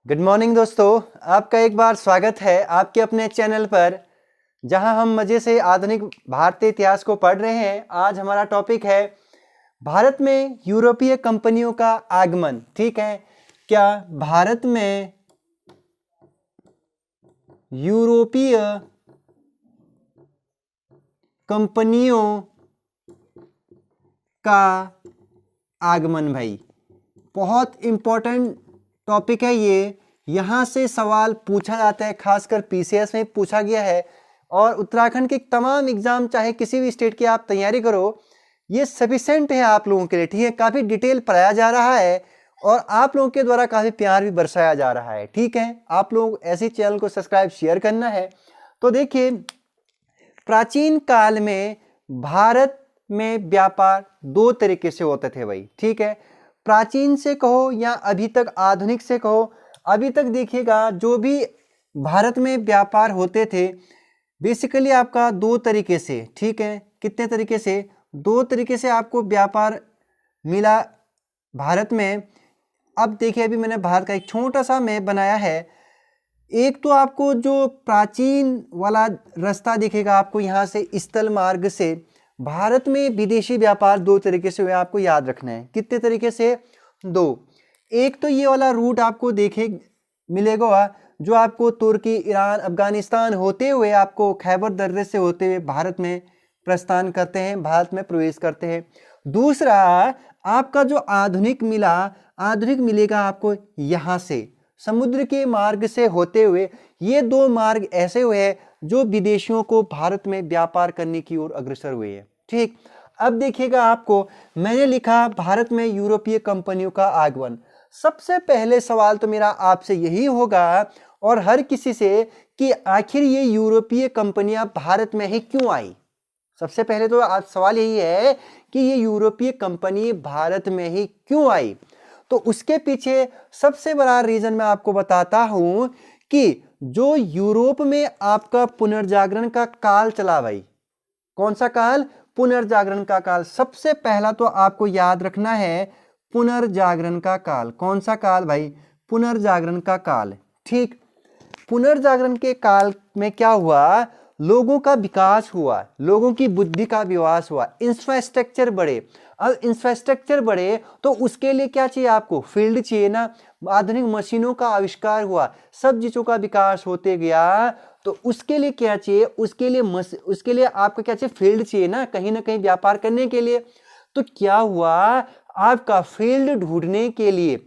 Good morning दोस्तों, आपका एक बार स्वागत है आपके अपने चैनल पर, जहां हम मज़े से आधुनिक भारतीय इतिहास को पढ़ रहे हैं। आज हमारा टॉपिक है भारत में यूरोपीय कंपनियों का आगमन। ठीक है, क्या भारत में यूरोपीय कंपनियों का आगमन? भाई बहुत इंपॉर्टेंट टॉपिक है ये। यहाँ से सवाल पूछा जाता है, खासकर पीसीएस में पूछा गया है। और उत्तराखंड के तमाम एग्जाम, चाहे किसी भी स्टेट की आप तैयारी करो, ये सफिशेंट है आप लोगों के लिए। ठीक है, काफ़ी डिटेल पढ़ाया जा रहा है और आप लोगों के द्वारा काफ़ी प्यार भी बरसाया जा रहा है। ठीक है, आप लोग ऐसे चैनल को सब्सक्राइब शेयर करना है। तो देखिए, प्राचीन काल में भारत में व्यापार दो तरीके से होते थे भाई। ठीक है, प्राचीन से कहो या अभी तक आधुनिक से कहो, अभी तक देखिएगा जो भी भारत में व्यापार होते थे बेसिकली आपका दो तरीके से। ठीक है, कितने तरीके से? दो तरीके से आपको व्यापार मिला भारत में। अब देखिए, अभी मैंने भारत का एक छोटा सा मैप बनाया है। एक तो आपको जो प्राचीन वाला रास्ता दिखेगा आपको, यहाँ से स्थल मार्ग से भारत में विदेशी व्यापार दो तरीके से हुए, आपको याद रखना है। कितने तरीके से? दो। एक तो ये वाला रूट आपको देखे मिलेगा जो आपको तुर्की, ईरान, अफगानिस्तान होते हुए आपको खैबर दर्रे से होते हुए भारत में प्रस्थान करते हैं, भारत में प्रवेश करते हैं। दूसरा आपका जो आधुनिक मिलेगा आपको यहाँ से समुद्र के मार्ग से होते हुए। ये दो मार्ग ऐसे हुए हैं जो विदेशियों को भारत में व्यापार करने की ओर अग्रसर हुए हैं। ठीक, अब देखिएगा, आपको मैंने लिखा भारत में यूरोपीय कंपनियों का आगमन। सबसे पहले सवाल तो मेरा आपसे यही होगा और हर किसी से कि आखिर ये यूरोपीय कंपनियां भारत में ही क्यों आई। सबसे पहले तो आज सवाल यही है कि ये यूरोपीय कंपनी भारत में ही क्यों आई। तो उसके पीछे सबसे बड़ा रीजन मैं आपको बताता हूं कि जो यूरोप में आपका पुनर्जागरण का काल चला भाई। कौन सा काल? पुनर्जागरण का काल। सबसे पहला तो आपको याद रखना है पुनर्जागरण का काल। कौन सा काल भाई? पुनर्जागरण का काल। ठीक, पुनर्जागरण के काल में क्या हुआ? लोगों का विकास हुआ, लोगों की बुद्धि का विकास हुआ, इंफ्रास्ट्रक्चर बढ़े। अब इंफ्रास्ट्रक्चर बढ़े तो उसके लिए क्या चाहिए? आपको फील्ड चाहिए ना। आधुनिक मशीनों का आविष्कार हुआ, सब चीजों का विकास होते गया। तो उसके लिए क्या चाहिए? उसके लिए आपको क्या चाहिए? फील्ड चाहिए ना कहीं व्यापार करने के लिए। तो क्या हुआ? आपका फील्ड ढूंढने के लिए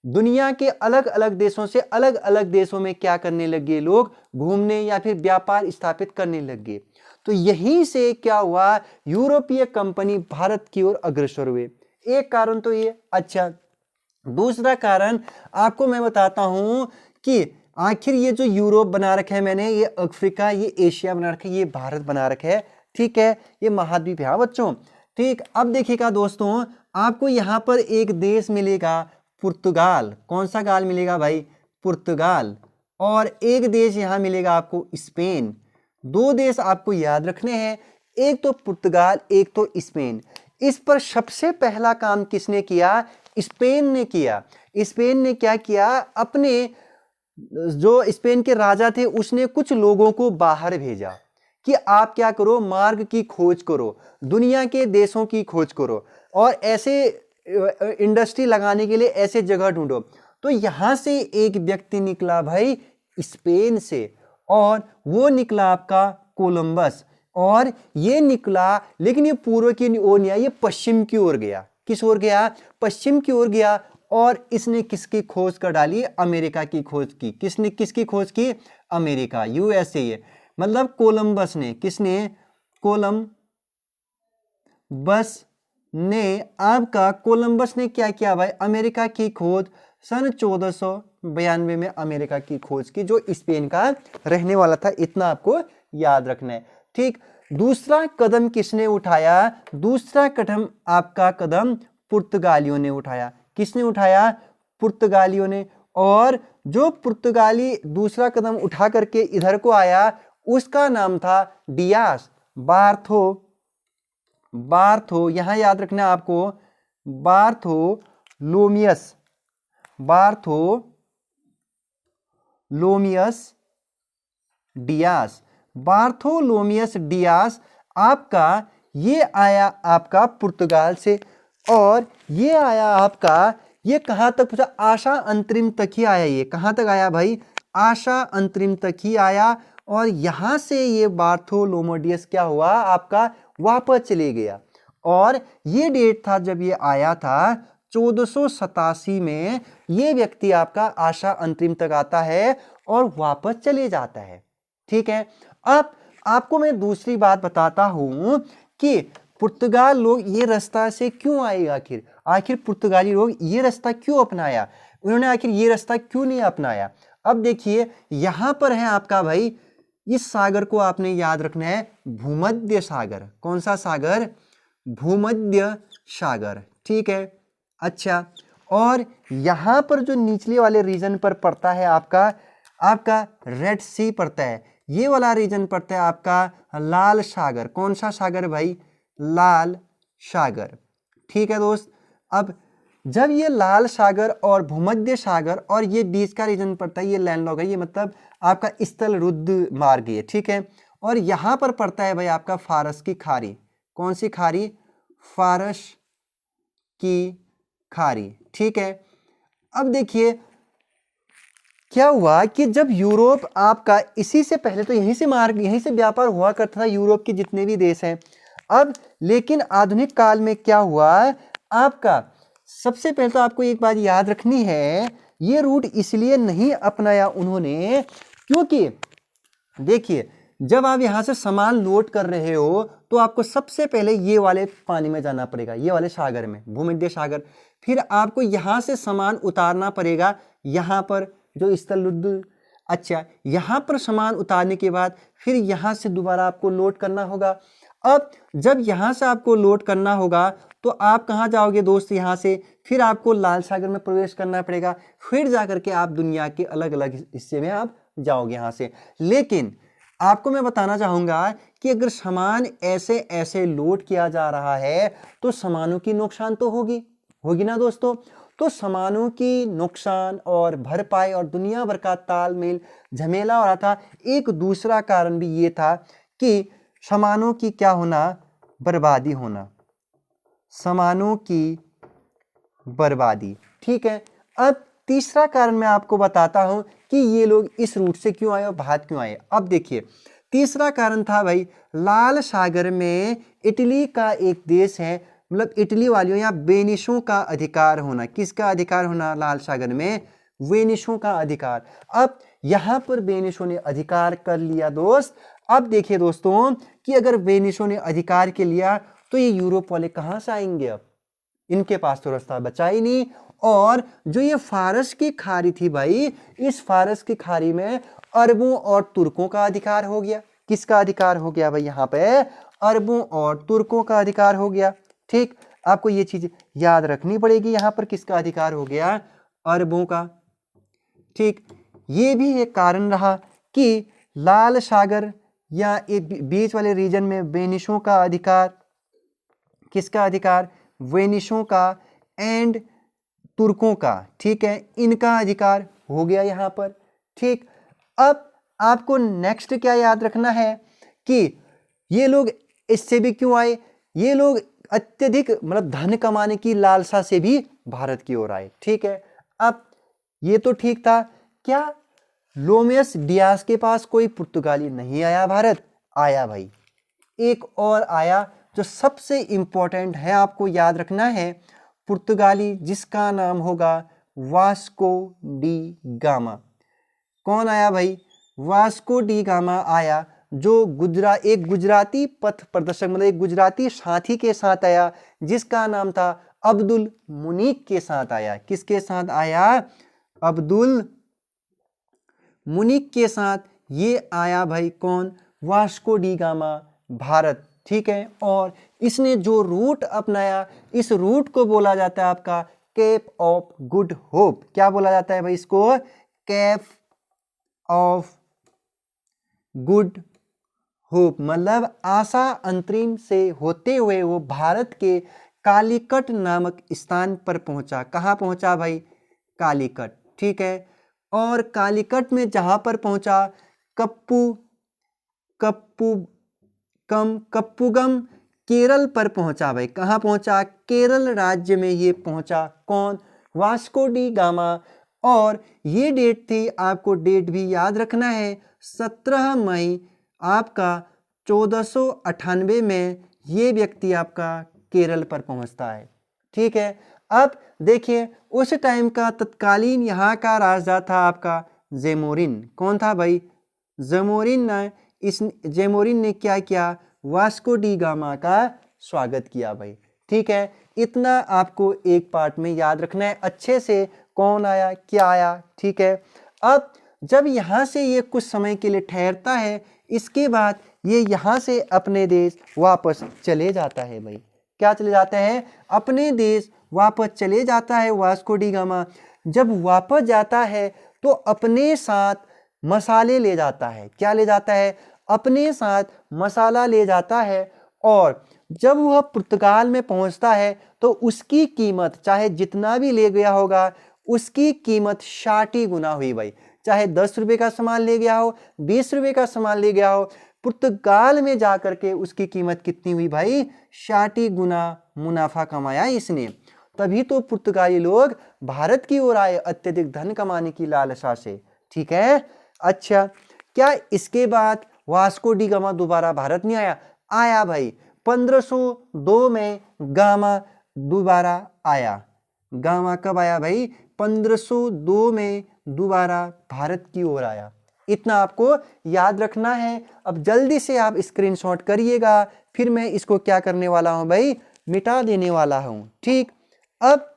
दुनिया के अलग अलग देशों से अलग अलग देशों में क्या करने लगे? लोग घूमने या फिर व्यापार स्थापित करने लगे। तो यहीं से क्या हुआ? यूरोपीय कंपनी भारत की ओर अग्रसर हुए। एक कारण तो ये। अच्छा, दूसरा कारण आपको मैं बताता हूं कि आखिर ये जो यूरोप बना रखा है मैंने, ये अफ्रीका, ये एशिया बना रखा है, ये भारत बना रखा है। ठीक है, ये महाद्वीप है बच्चों। ठीक, अब देखिएगा दोस्तों, आपको यहां पर एक देश मिलेगा पुर्तगाल। कौन सा गाल मिलेगा भाई? पुर्तगाल। और एक देश यहां मिलेगा आपको स्पेन। दो देश आपको याद रखने हैं, एक तो पुर्तगाल, एक तो स्पेन। इस पर सबसे पहला काम किसने किया? स्पेन ने किया। स्पेन ने क्या किया? अपने जो स्पेन के राजा थे उसने कुछ लोगों को बाहर भेजा कि आप क्या करो? मार्ग की खोज करो, दुनिया के देशों की खोज करो और ऐसे इंडस्ट्री लगाने के लिए ऐसे जगह ढूंढो। तो यहां से एक व्यक्ति निकला भाई स्पेन से, और वो निकला आपका कोलंबस। और ये निकला, लेकिन ये पूर्व की ओर नहीं आया, ये पश्चिम की ओर गया। किस ओर गया? पश्चिम की ओर गया। और इसने किसकी खोज कर डाली? अमेरिका की खोज की। किसने किसकी खोज की? America, USA. मतलब कोलंबस ने। किसने? कोलंबस ने क्या किया भाई? अमेरिका की खोज सन 1492 में अमेरिका की खोज की, जो स्पेन का रहने वाला था। इतना आपको याद रखना है। ठीक, दूसरा कदम किसने उठाया? दूसरा कदम आपका कदम पुर्तगालियों ने उठाया। किसने उठाया? पुर्तगालियों ने। और जो पुर्तगाली दूसरा कदम उठा करके इधर को आया उसका नाम था डियास बार्थो। यहां याद रखना आपको, बार्थोलोमियस डियास। बार्थोलोमियस डियास आपका ये आया आपका पुर्तगाल से, और ये आया आपका, ये कहाँ तक पहुंचा? आशा अंतरिम तक ही आया। ये कहाँ तक आया भाई? आशा अंतरिम तक ही आया। और यहां से ये बार्थोलोमेडियस क्या हुआ आपका? वापस चले गया। और ये डेट था जब ये आया था 1487 में। ये व्यक्ति आपका आशा अंतरिम तक आता है और वापस चले जाता है। ठीक है, अब आपको मैं दूसरी बात बताता हूं कि पुर्तगाल लोग ये रास्ता से क्यों आए? आखिर पुर्तगाली लोग ये रास्ता क्यों अपनाया? उन्होंने आखिर ये रास्ता क्यों नहीं अपनाया? अब देखिए यहां पर है आपका भाई, इस सागर को आपने याद रखना है, भूमध्य सागर। कौन सा सागर? भूमध्य सागर। ठीक है, अच्छा, और यहां पर जो निचले वाले रीजन पर पड़ता है आपका रेड सी पड़ता है। ये वाला रीजन पड़ता है आपका लाल सागर। कौन सा सागर भाई? लाल सागर। ठीक है दोस्त, अब जब ये लाल सागर और भूमध्य सागर और ये बीच का रीजन पड़ता है, ये लैंडलॉक है, ये मतलब आपका स्थल रुद्ध मार्ग है। ठीक है, और यहां पर पड़ता है भाई आपका फारस की खाड़ी। कौन सी खाड़ी? फारस की खाड़ी। ठीक है, अब देखिए क्या हुआ कि जब यूरोप आपका, इसी से पहले तो यहीं से व्यापार हुआ करता था यूरोप के जितने भी देश हैं। अब लेकिन आधुनिक काल में क्या हुआ आपका, सबसे पहले तो आपको एक बात याद रखनी है, ये रूट इसलिए नहीं अपनाया उन्होंने क्योंकि देखिए जब आप यहां से सामान लोड कर रहे हो तो आपको सबसे पहले ये वाले पानी में जाना पड़ेगा, ये वाले सागर में, भूमध्य सागर। फिर आपको यहां से सामान उतारना पड़ेगा यहां पर जो स्थल रुद्ध। अच्छा, यहां पर सामान उतारने के बाद फिर यहां से दोबारा आपको लोड करना होगा। अब जब यहां से आपको लोड करना होगा तो आप कहां जाओगे दोस्त? यहां से फिर आपको लाल सागर में प्रवेश करना पड़ेगा, फिर जाकर के आप दुनिया के अलग अलग हिस्से में आप जाओगे यहां से। लेकिन आपको मैं बताना चाहूंगा कि अगर सामान ऐसे ऐसे लोड किया जा रहा है तो सामानों की नुकसान तो होगी ना दोस्तों। तो सामानों की नुकसान और भरपाई और दुनिया भर का तालमेल झमेला हो रहा था। एक दूसरा कारण भी ये था कि सामानों की क्या होना? बर्बादी होना, सामानों की बर्बादी। ठीक है, अब तीसरा कारण मैं आपको बताता हूं कि ये लोग इस रूट से क्यों आए और भारत क्यों आए। अब देखिए तीसरा कारण था भाई, लाल सागर में इटली का एक देश है, मतलब इटली वालियों या वेनिसों का अधिकार होना। किसका अधिकार होना? लाल सागर में वेनिसों का अधिकार। अब यहां पर वेनिसों ने अधिकार कर लिया दोस्त। अब देखिए दोस्तों कि अगर वेनिसों ने अधिकार के लिया तो ये यूरोप वाले कहां से आएंगे? अब इनके पास तो रास्ता बचा ही नहीं। और जो ये फारस की खाड़ी थी भाई, इस फारस की खाड़ी में अरबों और तुर्कों का अधिकार हो गया। किसका अधिकार हो गया भाई? यहाँ पे अरबों और तुर्कों का अधिकार हो गया। ठीक, आपको ये चीज याद रखनी पड़ेगी, यहां पर किसका अधिकार हो गया? अरबों का। ठीक, ये भी एक कारण रहा कि लाल सागर या एक बीच वाले रीजन में वेनिसों का अधिकार। किसका अधिकार? वेनिसों का एंड तुर्कों का। ठीक है, इनका अधिकार हो गया यहां पर। ठीक, अब आपको नेक्स्ट क्या याद रखना है कि ये लोग इससे भी क्यों आए? ये लोग अत्यधिक मतलब धन कमाने की लालसा से भी भारत की ओर आए। ठीक है, अब ये तो ठीक था। क्या लोमियस डियास के पास कोई पुर्तगाली नहीं आया भारत? आया भाई, एक और आया जो सबसे इंपॉर्टेंट है, आपको याद रखना है, पुर्तगाली जिसका नाम होगा वास्को डी गामा। कौन आया भाई? वास्को डी गामा आया, जो एक गुजराती पथ प्रदर्शक मतलब एक गुजराती साथी के साथ आया जिसका नाम था अब्दुल मुनीक के साथ आया। किसके साथ आया? अब्दुल मुनीक के साथ ये आया भाई। कौन? Vasco D gamma Bharat. ठीक है, और इसने जो रूट अपनाया, इस रूट को बोला जाता है आपका केप ऑफ गुड होप। क्या बोला जाता है भाई इसको? केप ऑफ गुड होप, मतलब आशा अंतरिम से होते हुए वो भारत के कालीकट नामक स्थान पर पहुंचा। कहां पहुंचा भाई? कालीकट। ठीक है, और कालीकट में जहाँ पर पहुँचा कप्पुगम केरल पर पहुँचा भाई। कहाँ पहुँचा? केरल राज्य में ये पहुँचा। कौन? Vasco D gamma. और ये डेट थी, आपको डेट भी याद रखना है, 17 मई आपका 1498 में ये व्यक्ति आपका केरल पर पहुंचता है। ठीक है, अब देखिए उस टाइम का तत्कालीन यहाँ का राजा था आपका जेमोरिन। कौन था भाई? जेमोरिन ने क्या किया? वास्को डी गामा का स्वागत किया भाई। ठीक है, इतना आपको एक पार्ट में याद रखना है अच्छे से, कौन आया, क्या आया। ठीक है, अब जब यहाँ से ये कुछ समय के लिए ठहरता है, इसके बाद ये यहाँ से अपने देश वापस चले जाता है भाई। क्या चले जाते हैं? अपने देश वापस चले जाता है वास्को डी गामा। जब वापस जाता है तो अपने साथ मसाले ले जाता है। क्या ले जाता है? अपने साथ मसाला ले जाता है। और जब वह पुर्तगाल में पहुंचता है तो उसकी कीमत, चाहे जितना भी ले गया होगा, उसकी कीमत 60 गुना हुई भाई। चाहे 10 रुपये का सामान ले गया हो, 20 रुपये का सामान ले गया हो, पुर्तगाल में जाकर के उसकी कीमत कितनी हुई भाई? 60 गुना मुनाफा कमाया इसने। तभी तो पुर्तगाली लोग भारत की ओर आए अत्यधिक धन कमाने की लालसा से। ठीक है, अच्छा, क्या इसके बाद वास्को डी गामा दोबारा भारत नहीं आया? आया भाई। 1502 में गामा दोबारा आया। गामा कब आया भाई? 1502 में दोबारा भारत की ओर आया। इतना आपको याद रखना है। अब जल्दी से आप स्क्रीनशॉट करिएगा, फिर मैं इसको क्या करने वाला हूं भाई? मिटा देने वाला हूं। ठीक, अब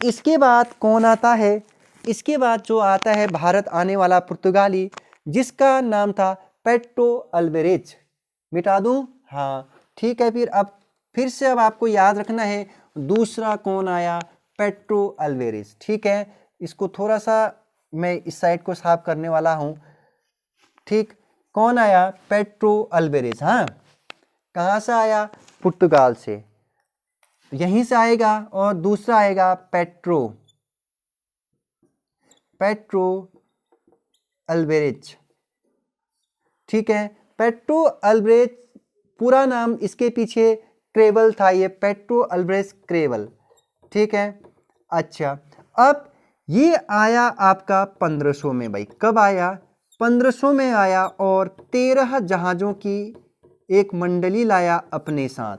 इसके बाद कौन आता है? इसके बाद जो आता है भारत आने वाला पुर्तगाली, जिसका नाम था पेट्रो अल्वेरेज। मिटा दूं? हाँ, ठीक है। फिर से अब आपको याद रखना है, दूसरा कौन आया? पेट्रो अल्वेरेज। ठीक है, इसको थोड़ा सा मैं इस साइड को साफ करने वाला हूं। ठीक, कौन आया? पेट्रो अल्वेरेज। हाँ, कहाँ से आया? पुर्तगाल से, यहीं से आएगा। और दूसरा आएगा पेट्रो अल्वेरेज। ठीक है, पेट्रो अल्वेरेज पूरा नाम इसके पीछे क्रेवल था, ये पेट्रो अल्वेरेज क्रेवल। ठीक है, अच्छा, अब ये आया आपका 1500 में भाई। कब आया? 1500 में आया और 13 जहाज़ों की एक मंडली लाया अपने साथ।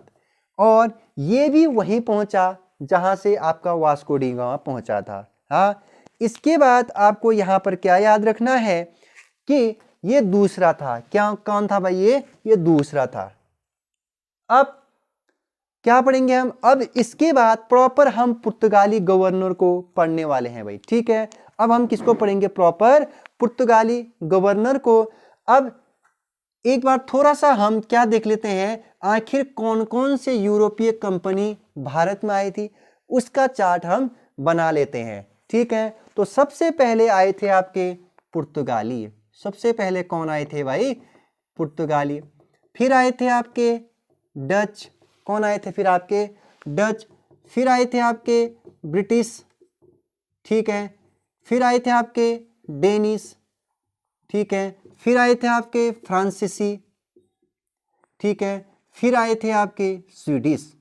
और ये भी वहीं पहुंचा जहां से आपका वास्को डी गामा पहुंचा था। हाँ, इसके बाद आपको यहाँ पर क्या याद रखना है कि ये दूसरा था। क्या, कौन था भाई? ये दूसरा था। अब क्या पढ़ेंगे हम? अब इसके बाद प्रॉपर हम पुर्तगाली गवर्नर को पढ़ने वाले हैं भाई। ठीक है, अब हम किसको पढ़ेंगे? प्रॉपर पुर्तगाली गवर्नर को। अब एक बार थोड़ा सा हम क्या देख लेते हैं, आखिर कौन कौन से यूरोपीय कंपनी भारत में आई थी, उसका चार्ट हम बना लेते हैं। ठीक है, तो सबसे पहले आए थे आपके पुर्तगाली। सबसे पहले कौन आए थे भाई? पुर्तगाली। फिर आए थे आपके डच। कौन आए थे फिर? आपके डच। फिर आए थे आपके ब्रिटिश। ठीक है, फिर आए थे आपके डेनिश। ठीक है, फिर आए थे आपके फ्रांसीसी। ठीक है, फिर आए थे आपके स्वीडिश।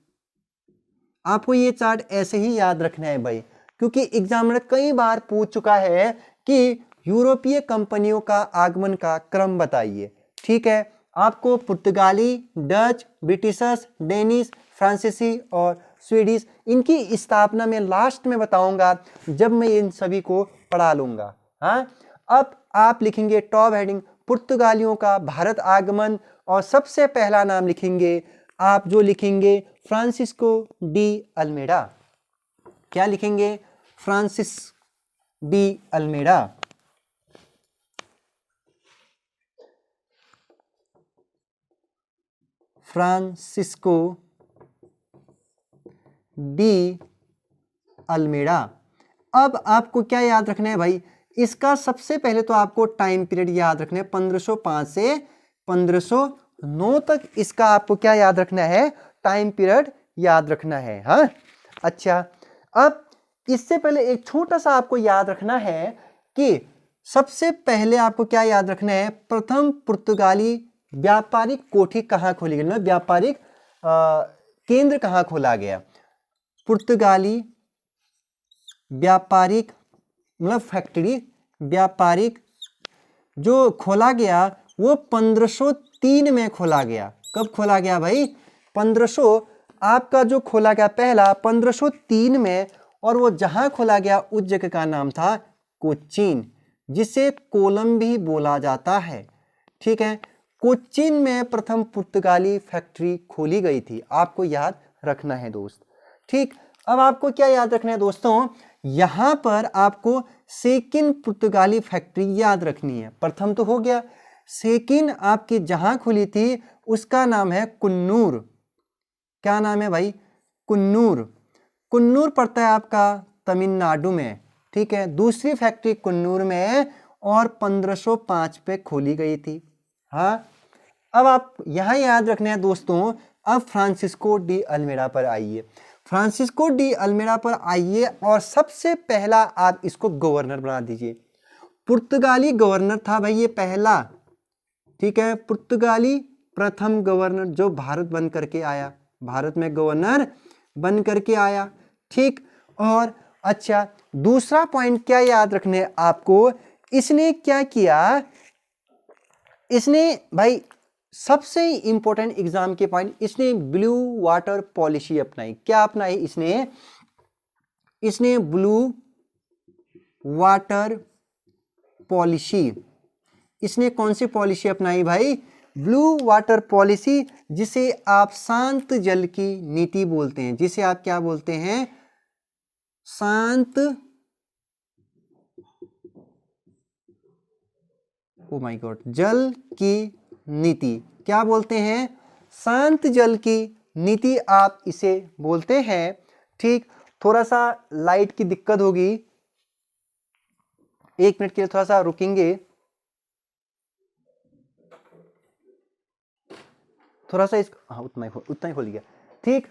आपको ये चार्ट ऐसे ही याद रखना है भाई, क्योंकि एग्जामिनर कई बार पूछ चुका है कि यूरोपीय कंपनियों का आगमन का क्रम बताइए। ठीक है, आपको पुर्तगाली, डच, ब्रिटिशर्स, डेनिश, फ्रांसीसी और स्वीडिश, इनकी स्थापना में लास्ट में बताऊंगा जब मैं इन सभी को पढ़ा लूंगा। हाँ, अब आप लिखेंगे टॉप हेडिंग पुर्तगालियों का भारत आगमन, और सबसे पहला नाम लिखेंगे आप, जो लिखेंगे फ्रांसिस्को डी अल्मेडा। क्या लिखेंगे? Francis de Almeida. Francisco de Almeida. अब आपको क्या याद रखना है भाई? इसका सबसे पहले तो आपको टाइम पीरियड याद रखना है, 1505 से 1509 तक। इसका आपको क्या याद रखना है? टाइम पीरियड याद रखना है। हाँ, अच्छा, अब इससे पहले एक छोटा सा आपको याद रखना है कि सबसे पहले आपको क्या याद रखना है, प्रथम पुर्तगाली व्यापारिक कोठी कहाँ खोली गई, मतलब व्यापारिक केंद्र कहाँ खोला गया। पुर्तगाली व्यापारिक मतलब फैक्ट्री व्यापारिक जो खोला गया वो 1503 में खोला गया। कब खोला गया भाई? 1500 आपका जो खोला गया पहला 1503 में, और वो जहां खोला गया उस जगह का नाम था कोचीन, जिसे कोलम भी बोला जाता है। ठीक है, कोचीन में प्रथम पुर्तगाली फैक्ट्री खोली गई थी, आपको याद रखना है दोस्त। ठीक, अब आपको क्या याद रखना है दोस्तों, यहां पर आपको सेकंड पुर्तगाली फैक्ट्री याद रखनी है। प्रथम तो हो गया, सेकंड आपकी जहां खुली थी उसका नाम है कुन्नूर। क्या नाम है भाई? कुन्नूर। कुन्नूर पड़ता है आपका तमिलनाडु में। ठीक है, दूसरी फैक्ट्री कुन्नूर में है और 1505 पे खोली गई थी। हाँ, अब आप यहां याद रखना है दोस्तों। अब फ्रांसिस्को डी अल्मेडा पर आइए, फ्रांसिस्को डी अल्मेडा पर आइए और सबसे पहला आप इसको गवर्नर बना दीजिए। पुर्तगाली गवर्नर था भाई ये पहला। ठीक है, पुर्तगाली प्रथम गवर्नर जो भारत बन करके आया, भारत में गवर्नर बन करके आया। ठीक, और अच्छा दूसरा पॉइंट क्या याद रखने है आपको, इसने क्या किया, इसने भाई सबसे इंपॉर्टेंट एग्जाम के पॉइंट, इसने ब्लू वाटर पॉलिसी अपनाई। क्या अपनाई इसने ब्लू वाटर पॉलिसी। इसने कौन सी पॉलिसी अपनाई भाई? ब्लू वाटर पॉलिसी, जिसे आप शांत जल की नीति बोलते हैं, जिसे आप क्या बोलते हैं? शांत, ओ माय गॉड, जल की नीति। क्या बोलते हैं? शांत जल की नीति आप इसे बोलते हैं। ठीक, थोड़ा सा लाइट की दिक्कत होगी, 1 मिनट के लिए थोड़ा सा रुकेंगे, थोड़ा सा हाँ उतना ही खोल गया। ठीक,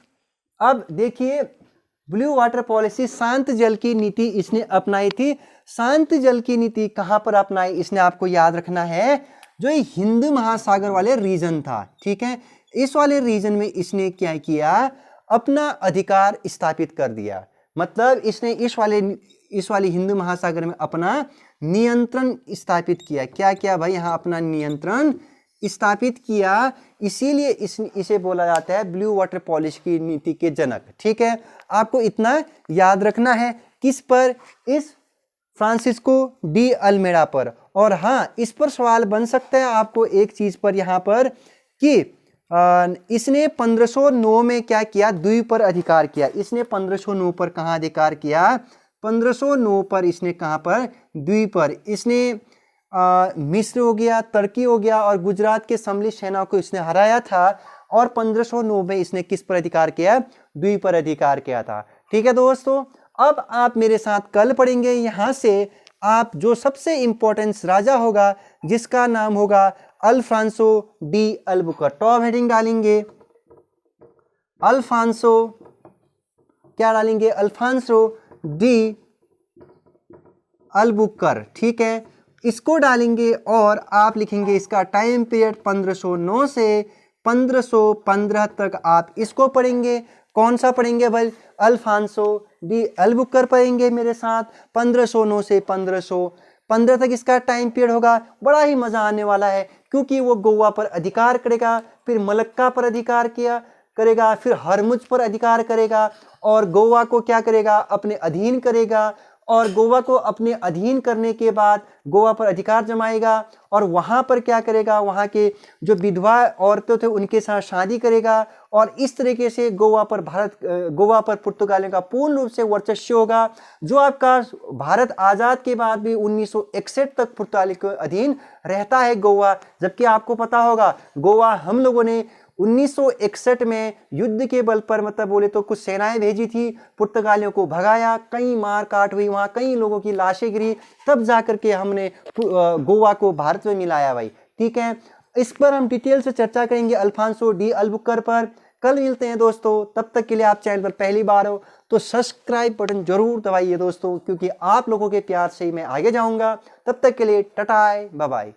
अब देखिए ब्लू वाटर पॉलिसी, शांत जल की नीति इसने अपनाई थी। शांत जल की नीति कहां पर अपनाई इसने, आपको याद रखना है, जो ये हिंद महासागर वाले रीजन था। ठीक है, इस वाले रीजन में इसने क्या किया, अपना अधिकार स्थापित कर दिया। मतलब इसने इस वाले हिंद महासागर में अपना नियंत्रण स्थापित किया। क्या किया भाई? यहाँ अपना नियंत्रण स्थापित किया, इसीलिए इसे बोला जाता है ब्लू वाटर पॉलिसी की नीति के जनक। ठीक है, आपको इतना याद रखना है। किस पर? इस फ्रांसिस्को डी अल्मेडा पर। और हाँ, इस पर सवाल बन सकता है आपको एक चीज पर यहाँ पर कि इसने 1509 में क्या किया, द्वीप पर अधिकार किया। इसने 1509 पर कहाँ अधिकार किया? 1509 पर इसने कहाँ पर? द्वीप पर। इसने मिस्र हो गया, तुर्की हो गया और गुजरात के सम्मिलित सेना को इसने हराया था। और 1509 में इसने किस पर अधिकार किया? द्वीप पर अधिकार किया था। ठीक है दोस्तों, अब आप मेरे साथ कल पढ़ेंगे यहां से आप जो सबसे इंपॉर्टेंट राजा होगा जिसका नाम होगा Alfonso de Albuquerque. Top heading डालेंगे अल्फांसो, क्या डालेंगे? Alfonso de Albuquerque. ठीक है, इसको डालेंगे और आप लिखेंगे इसका टाइम पीरियड 1509 से 1515 तक आप इसको पढ़ेंगे। कौन सा पढ़ेंगे भाई? अल्फांसो डी अल्बुकर पढ़ेंगे मेरे साथ। 1509 से 1515 तक इसका टाइम पीरियड होगा। बड़ा ही मजा आने वाला है क्योंकि वो गोवा पर अधिकार करेगा, फिर मलक्का पर अधिकार करेगा, फिर हरमुज पर अधिकार करेगा और गोवा को क्या करेगा? अपने अधीन करेगा। और गोवा को अपने अधीन करने के बाद गोवा पर अधिकार जमाएगा और वहां पर क्या करेगा? वहां के जो विधवा औरतें थे उनके साथ शादी करेगा और इस तरीके से गोवा पर पुर्तगालियों का पूर्ण रूप से वर्चस्व होगा, जो आपका भारत आजाद के बाद भी 1961 तक पुर्तगाली के अधीन रहता है गोवा। जबकि आपको पता होगा गोवा हम लोगों ने 1961 में युद्ध के बल पर, मतलब बोले तो कुछ सेनाएं भेजी थी, पुर्तगालियों को भगाया, कई मार काट हुई, वहां कई लोगों की लाशें गिरी, तब जाकर के हमने गोवा को भारत में मिलाया भाई। ठीक है, इस पर हम डिटेल से चर्चा करेंगे अल्फांसो डी अल्बुकर पर। कल मिलते हैं दोस्तों, तब तक के लिए आप चैनल पर पहली बार हो तो सब्सक्राइब बटन जरूर दबाइए दोस्तों, क्योंकि आप लोगों के प्यार से ही मैं आगे जाऊंगा। तब तक के लिए टाटा बाय बाय।